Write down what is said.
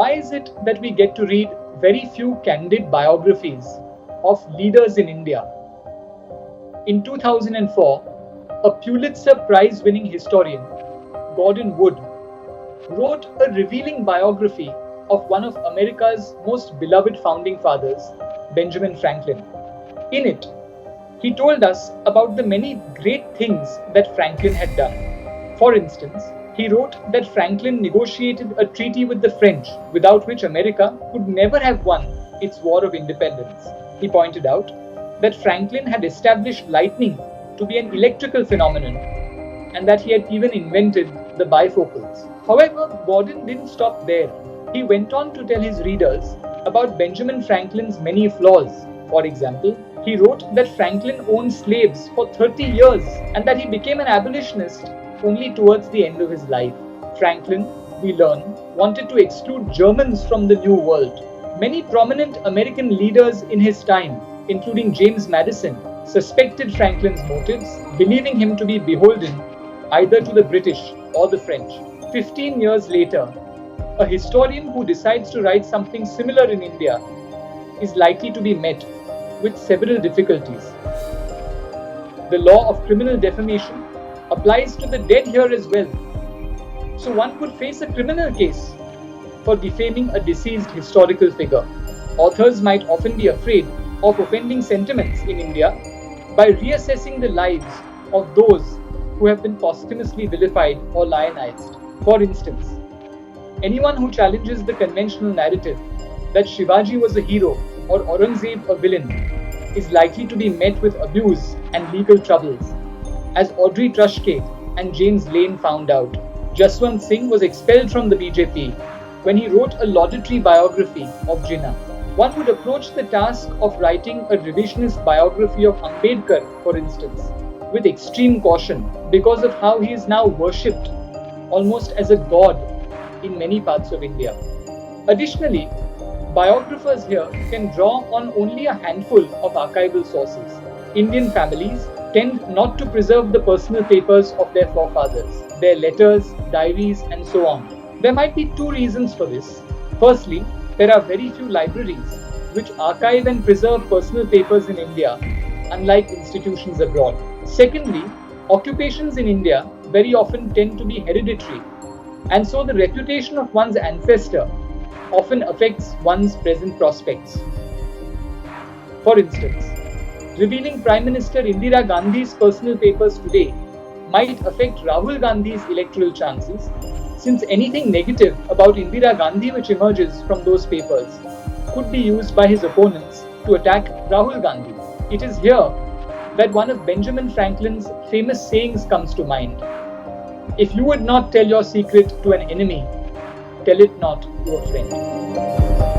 Why is it that we get to read very few candid biographies of leaders in India? In 2004, a Pulitzer Prize-winning historian, Gordon Wood, wrote a revealing biography of one of America's most beloved founding fathers, Benjamin Franklin. In it, he told us about the many great things that Franklin had done. For instance, he wrote that Franklin negotiated a treaty with the French, without which America could never have won its War of Independence. He pointed out that Franklin had established lightning to be an electrical phenomenon, and that he had even invented the bifocals. However, Gordon didn't stop there. He went on to tell his readers about Benjamin Franklin's many flaws. For example, he wrote that Franklin owned slaves for 30 years and that he became an abolitionist only towards the end of his life. Franklin, we learn, wanted to exclude Germans from the New World. Many prominent American leaders in his time, including James Madison, suspected Franklin's motives, believing him to be beholden either to the British or the French. 15 years later, a historian who decides to write something similar in India is likely to be met with several difficulties. The law of criminal defamation applies to the dead here as well. So one could face a criminal case for defaming a deceased historical figure. Authors might often be afraid of offending sentiments in India by reassessing the lives of those who have been posthumously vilified or lionized. For instance, anyone who challenges the conventional narrative that Shivaji was a hero or Aurangzeb a villain is likely to be met with abuse and legal troubles, as Audrey Trushke and James Lane found out. Jaswant Singh was expelled from the BJP when he wrote a laudatory biography of Jinnah. One would approach the task of writing a revisionist biography of Ambedkar, for instance, with extreme caution because of how he is now worshipped almost as a god in many parts of India. Additionally, biographers here can draw on only a handful of archival sources. Indian families tend not to preserve the personal papers of their forefathers, their letters, diaries, and so on. There might be two reasons for this. Firstly, there are very few libraries which archive and preserve personal papers in India, unlike institutions abroad. Secondly, occupations in India very often tend to be hereditary, and so the reputation of one's ancestor often affects one's present prospects. For instance, revealing Prime Minister Indira Gandhi's personal papers today might affect Rahul Gandhi's electoral chances, since anything negative about Indira Gandhi which emerges from those papers could be used by his opponents to attack Rahul Gandhi. It is here that one of Benjamin Franklin's famous sayings comes to mind. If you would not tell your secret to an enemy, tell it not to a friend.